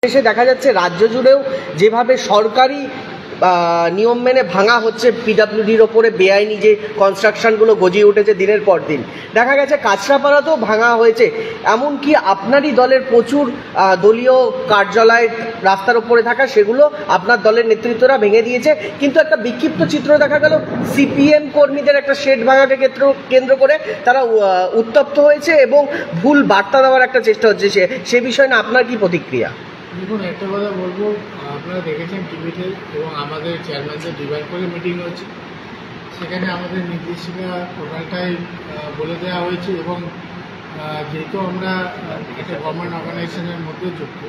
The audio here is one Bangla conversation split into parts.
এসে দেখা যাচ্ছে রাজ্য জুড়েও যেভাবে সরকারি নিয়ম মেনে ভাঙা হচ্ছে পিডাব্লিউডির ওপরে বেআইনি যে কনস্ট্রাকশনগুলো গজিয়ে উঠেছে দিনের পর দিন, দেখা গেছে কাঁচরাপাড়াতেও ভাঙা হয়েছে। এমনকি আপনারই দলের প্রচুর দলীয় কার্যালয় রাস্তার ওপরে থাকা সেগুলো আপনার দলের নেতৃত্বরা ভেঙে দিয়েছে। কিন্তু একটা বিক্ষিপ্ত চিত্র দেখা গেল সিপিএম কর্মীদের একটা শেড ভাঙাকে কেন্দ্র করে তারা উত্তপ্ত হয়েছে এবং ভুল বার্তা দেওয়ার একটা চেষ্টা হচ্ছে। সে বিষয়ে না আপনার কি প্রতিক্রিয়া? দেখুন, একটা কথা বলবো, আপনারা দেখেছেন টিভিতে এবং আমাদের চেয়ারম্যানদের ডিভাইড করে মিটিং হয়েছে, সেখানে আমাদের নির্দেশিকা টোটালটাই বলে দেওয়া হয়েছে এবং যেহেতু আমরা একটা গভর্নমেন্ট অর্গানাইজেশনের মধ্যে যুক্ত,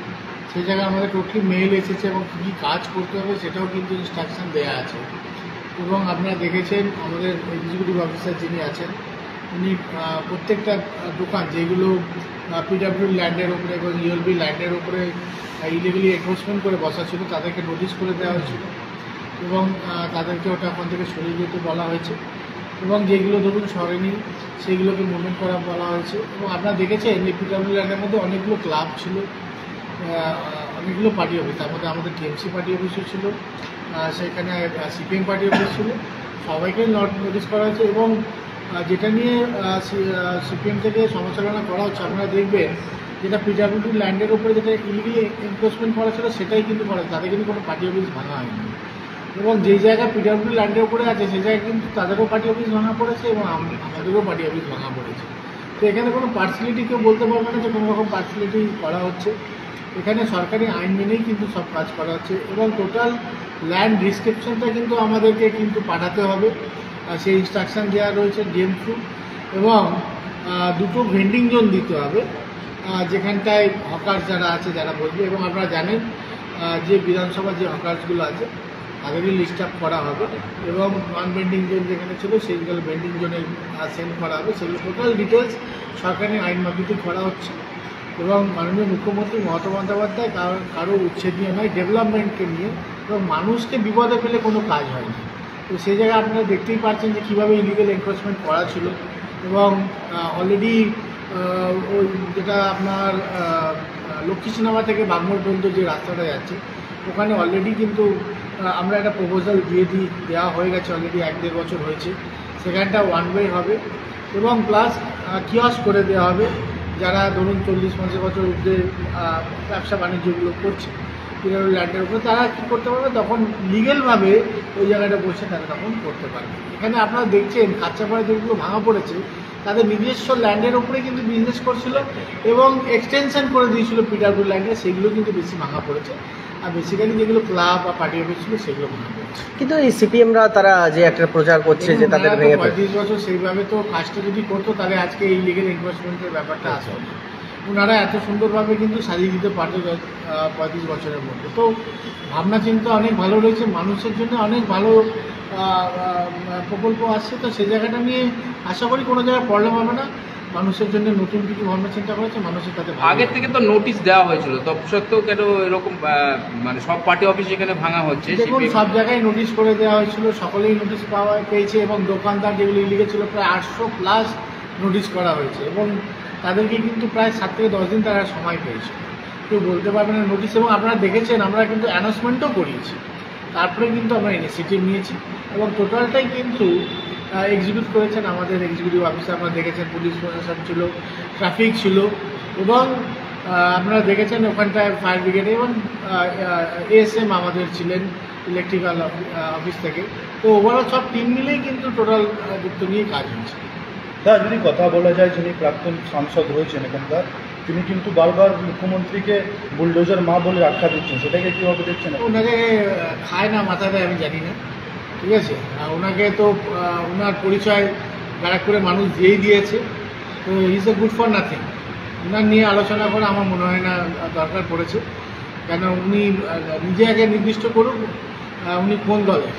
সেই জায়গায় আমাদের টোটালি মেইল এসেছে এবং কী কাজ করতে হবে সেটাও কিন্তু ইনস্ট্রাকশন দেওয়া আছে। এবং আপনারা দেখেছেন আমাদের এক্সিকিউটিভ অফিসার যিনি আছেন উনি প্রত্যেকটা দোকান যেগুলো পিডাব্লিউ ল্যান্ডের উপরে এবং ইউএলবি ল্যান্ডের উপরে ইলিগালি এনফোর্সমেন্ট করে বসা ছিল তাদেরকে নোটিশ করে দেওয়া হয়েছিল এবং তাদেরকে ওটা ওখান থেকে সরিয়ে যেতে বলা হয়েছে এবং যেগুলো ধরুন সরেনি সেগুলোকে মুভমেন্ট করা বলা হয়েছে। এবং আপনারা দেখেছেন এই পিডাব্লিউ ল্যান্ডের মধ্যে অনেকগুলো ক্লাব ছিল, অনেকগুলো পার্টি অফিস, তার মধ্যে আমাদের টিএমসি পার্টি অফিসও ছিল, সেখানে সিপিএম পার্টি অফিস ছিল, সবাইকে নোটিশ করা হয়েছে। এবং যেটা নিয়ে সিপিএম থেকে সমালোচনা করা হচ্ছে, আপনারা দেখবেন যেটা পিডাব্লিউডি ল্যান্ডের উপরে যেটা ইলিগালি এনফোর্সমেন্ট করা ছিল সেটাই কিন্তু করা, তাদের কিন্তু কোনো পার্টি অফিস ভাঙা হয়নি। এবং যেই জায়গায় পিডাব্লিউডি ল্যান্ডের উপরে আছে সেই জায়গায় কিন্তু তাদেরও পার্টি অফিস ভাঙা পড়েছে এবং আমাদেরও পার্টি অফিস ভাঙা পড়েছে। তো এখানে কোনো পার্সিয়ালিটি কেউ বলতে পারবে না যে কোনো রকম পার্সিয়ালিটি করা হচ্ছে। এখানে সরকারি আইন মেনেই কিন্তু সব কাজ করা হচ্ছে এবং টোটাল ল্যান্ড ডিসক্রিপশনটা কিন্তু আমাদেরকে কিন্তু পাঠাতে হবে, সেই ইনস্ট্রাকশান দেওয়া রয়েছে ডিএম থ্রু। এবং দুটো ভেন্ডিং জোন দিতে হবে যেখানটায় হকার্স যারা আছে যারা বসবে। এবং আপনারা জানেন যে বিধানসভা যে হকার্সগুলো আছে তাদেরই লিস্ট আপ করা হবে এবং নন ভেন্ডিং জোন যেখানে ছিল সেইগুলো ভেন্ডিং জোনে সেন্ড করা হবে। সেগুলো টোটাল ডিটেলস সরকারি আইন মাফিক করা হচ্ছে। এবং মাননীয় মুখ্যমন্ত্রী মমতা বন্দ্যোপাধ্যায় কারো উচ্ছেদ নিয়ে নয়, ডেভেলপমেন্টকে নিয়ে, এবং মানুষকে বিপদে ফেলে কোনো কাজ হয়নি। তো সেই জায়গায় আপনারা দেখতেই পাচ্ছেন যে কীভাবে ইলিগাল এনফোর্সমেন্ট করা ছিল। এবং অলরেডি ওই যেটা আপনার লক্ষ্মী সিনেমা থেকে বাগমোড় পর্যন্ত যে রাস্তাটা যাচ্ছে ওখানে অলরেডি কিন্তু আমরা একটা প্রপোজাল দেওয়া হয়ে গেছে, অলরেডি 1-1.5 বছর হয়েছে। সেখানটা ওয়ান ওয়ে হবে এবং প্লাস কিয়স্ক করে দেওয়া হবে। যারা ধরুন 40-50 বছর ঊর্ধ্বে ব্যবসা বাণিজ্যগুলো করছে পিডাব্লিউ ল্যান্ডের উপরে, তারা কী করতে পারবে, তখন লিগেলভাবে ওই জায়গাটা বসে তারা তখন করতে পারবে। এখানে আপনারা দেখছেন কাঁচাপাড়া যেগুলো ভাঙা পড়েছে তাদের নিজস্ব ল্যান্ডের উপরে কিন্তু বিজনেস করছিল এবং এক্সটেনশন করে দিয়েছিল পিডাব্লিউ ল্যান্ডে, সেগুলো কিন্তু বেশি ভাঙা পড়েছে। আর বেসিক্যালি যেগুলো ক্লাব বা পার্টি অফিস ছিল সেগুলো ভাঙা পড়েছে। কিন্তু এই সিপিএমরা তারা যে একটা প্রচার করছে যে তাদের ভেঙে 35 বছর সেইভাবে তো কাজটা যদি করতো তাহলে আজকে এই লিগেল এনফোর্সমেন্টের ব্যাপারটা আসবে না। ওনারা এত সুন্দরভাবে কিন্তু সাজিয়ে দিতে পারতো 35 বছরের মধ্যে। তো ভাবনা চিন্তা অনেক ভালো রয়েছে, মানুষের জন্য অনেক ভালো প্রকল্প আসছে। তো সেই জায়গাটা নিয়ে আশা করি কোনো জায়গায় প্রবলেম হবে না। মানুষের জন্য নতুন কিছু ভাবনা চিন্তা করেছে, মানুষের কাছে আগের থেকে তো নোটিশ দেওয়া হয়েছিল, তৎসত্ত্বেও কেন এরকম মানে সব পার্টি অফিস এখানে ভাঙা হচ্ছে? দেখুন, সব জায়গায় নোটিশ করে দেওয়া হয়েছিল, সকলেই নোটিশ পেয়েছে এবং দোকানদার যেগুলো ইলিগেল ছিল প্রায় 800+ নোটিশ করা হয়েছে এবং তাদেরকে কিন্তু প্রায় 7 থেকে 10 দিন তারা সময় পেয়েছে। কেউ বলতে পারবে না নোটিশ। এবং আপনারা দেখেছেন আমরা কিন্তু অ্যানাউন্সমেন্টও করিয়েছি, তারপরে কিন্তু আমরা ইনিশিয়েটিভ নিয়েছি এবং টোটালটাই কিন্তু এক্সিকিউট করেছেন আমাদের এক্সিকিউটিভ অফিসার। আপনারা দেখেছেন পুলিশ প্রশাসন ছিল, ট্রাফিক ছিল এবং আপনারা দেখেছেন ওখানটায় ফায়ার ব্রিগেড এবং এএসএম আমাদের ছিলেন ইলেকট্রিক্যাল অফিস থেকে। তো ওভারঅল সব টিম মিলেই কিন্তু টোটাল যুক্ত নিয়ে কাজ হয়েছে। স্যার, যদি কথা বলা যায়, যিনি প্রাক্তন সাংসদ রয়েছেন এখানকার, তিনি কিন্তু বারবার মুখ্যমন্ত্রীকে বুলডোজার মা বলে আখ্যা দিচ্ছেন, সেটাকে কীভাবে দেখছেন? ওনাকে খায় না মাথাটা আমি জানি না, ঠিক আছে। ওনাকে তো ওনার পরিচয় ব্যারাকপুরে মানুষ দিয়েই দিয়েছে। তো is a good for nothing. ওনার নিয়ে আলোচনা করা আমার মনে হয় না দরকার পড়েছে, কেন উনি নিজে আগে নির্দিষ্ট করুন উনি কোন দলের।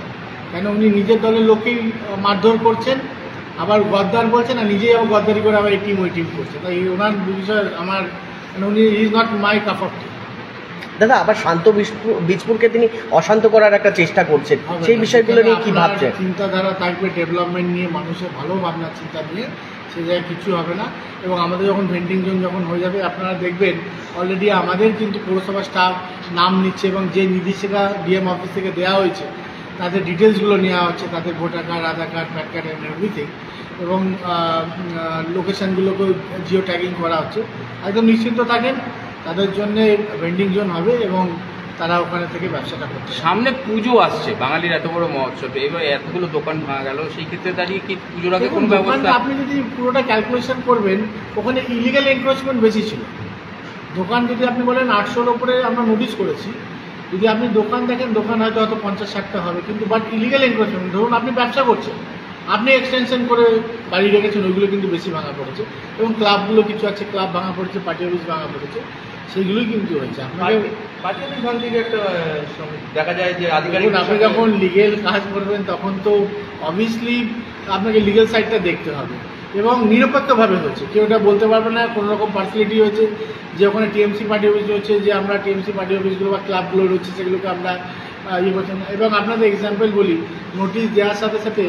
কেন উনি নিজের দলের লোককেই মারধর করছেন, আবার গদ্দার বলছেন, আর নিজেই আবার গদ্দারি করে আবার এই টিম ওই টিম করছে। তাই ওনার বিষয় আমার উনি is not my cup of tea. দাদা, আবার শান্ত বীজপুরকে তিনি অশান্ত করার একটা চেষ্টা করছেন, সেই বিষয়গুলো নিয়ে কি ভাবছেন? চিন্তাধারা থাকবে ডেভেলপমেন্ট নিয়ে, মানুষের ভালো ভাবনা চিন্তা নিয়ে সেই জায়গায় কিছু হবে না। এবং আমাদের যখন ভেন্ডিং জোন যখন হয়ে যাবে আপনারা দেখবেন অলরেডি আমাদের কিন্তু পৌরসভা স্টাফ নাম নিচ্ছে এবং যে নির্দেশিকা ডিএম অফিস থেকে দেওয়া হয়েছে তাদের ডিটেলসগুলো নেওয়া হচ্ছে, তাদের voter card, Aadhaar card, PAN card and everything, এবং লোকেশানগুলোকেও জিও ট্যাগিং করা হচ্ছে। একদম নিশ্চিন্ত থাকেন, তাদের জন্যে ভেন্ডিং জোন হবে এবং তারা ওখানে থেকে ব্যবসাটা করছে। সামনে পুজো আসছে, বাঙালির এত বড় মহোৎসব, এবার এতগুলো দোকান ভাঙা গেল, সেই ক্ষেত্রে দাঁড়িয়ে কি পুজোর আগে কোনো ব্যবস্থা? আপনি যদি পুরোটা ক্যালকুলেশন করবেন ওখানে ইলিগাল এনক্রোচমেন্ট বেশি ছিল। দোকান যদি আপনি বলেন 800-র উপরে আমরা নোটিশ করেছি, যদি আপনি দোকান দেখেন দোকান হয়তো 50-60টা হবে, কিন্তু বাট ইলিগাল এনক্রোচমেন্ট, ধরুন আপনি ব্যবসা করছেন, আপনি এক্সটেনশন করে বাড়ি রেখেছেন, ওইগুলো কিন্তু বেশি ভাঙা পড়েছে। এবং ক্লাবগুলো কিছু আছে, ক্লাব ভাঙা পড়েছে, পার্টি অফিস ভাঙা পড়েছে, সেইগুলোই কিন্তু হয়েছে। আপনাকে দেখা যায় যে আপনি যখন লিগেল কাজ করবেন তখন তো অবভিয়াসলি আপনাকে লিগেল সাইডটা দেখতে হবে এবং নিরপেক্ষভাবে হয়েছে, কেউ এটা বলতে পারবে না কোনো রকম পার্সিয়ালিটি হয়েছে যে ওখানে টিএমসি পার্টি অফিস রয়েছে, যে আমরা টিএমসি পার্টি অফিসগুলো বা ক্লাবগুলো রয়েছে সেগুলোকে আমরা ইয়ে করছি না। এবং আপনাদের এক্সাম্পল বলি, নোটিশ দেওয়ার সাথে সাথে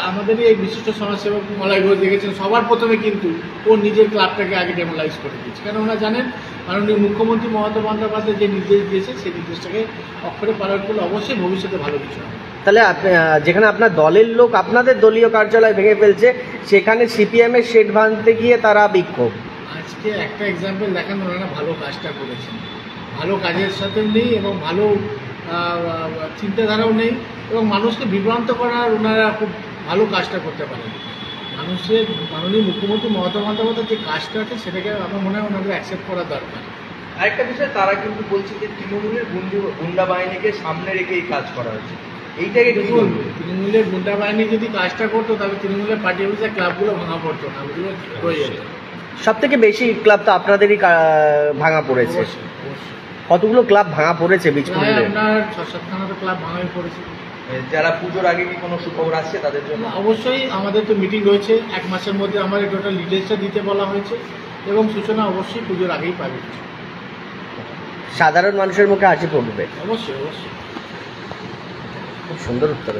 আমাদেরই এই বিশিষ্ট সমাজসেবক মলয় ঘোষ দেখেছেন সবার প্রথমে কিন্তু ও নিজের ক্লাবটাকে আগে ডেমোলাইজ করে দিয়েছে, কেন ওনারা জানেন মাননীয় মুখ্যমন্ত্রী মমতা বন্দ্যোপাধ্যায় যে নির্দেশ দিয়েছে সেই নির্দেশটাকে অক্ষরে পালন করলে অবশ্যই ভবিষ্যতে ভালো কিছু হবে। তাহলে যেখানে আপনার দলের লোক আপনাদের দলীয় কার্যালয় ভেঙে ফেলছে, সেখানে সিপিএম এর শেড ভাঙতে গিয়ে তারা বিক্ষোভ। আজকে একটা এক্সাম্পল দেখেন, ওনারা ভালো কাজটা করেছেন, ভালো কাজের সাথেও নেই এবং ভালো চিন্তাধারাও নেই এবং মানুষকে বিভ্রান্ত করার ওনারা খুব ভালো কাজটা করতে পারেন। মানুষের মাননীয় মুখ্যমন্ত্রী মমতা বন্দ্যোপাধ্যায় যে কাজটা আছে সেটাকে আমার মনে হয় ওনাদের অ্যাকসেপ্ট করা দরকার। আরেকটা বিষয়, তারা কিন্তু বলছে যে তৃণমূলের গুন্ডা বাহিনীকে সামনে রেখে এই কাজ করা হয়েছে। এইটাকে দেখুন, তৃণমূলের গুন্ডা বাহিনী যদি কাজটা করতো তাহলে তৃণমূলের পার্টি অফিসের ক্লাবগুলো ভাঙা পড়তো না, ওগুলো হয়ে যেত। সব থেকে বেশি ক্লাব তো আপনাদেরই ভাঙা পড়েছে। অবশ্যই, অবশ্যই। কতগুলো ক্লাব ভাঙা পড়েছে বীজপুর প্রায় মিলে? আপনার 6-7খানা তো ক্লাব ভাঙাই পড়েছে। যারা পুজোর আগে কি কোনো সুখবর আসছে তাদের জন্য? অবশ্যই আমাদের তো মিটিং রয়েছে, 1 মাসের মধ্যে আমাদের টোটাল ডিটেলসটা দিতে বলা হয়েছে এবং সূচনা অবশ্যই পুজোর আগেই পাবে। সাধারণ মানুষের মুখে হাসি পড়বে। অবশ্যই, অবশ্যই। খুব সুন্দর উত্তর।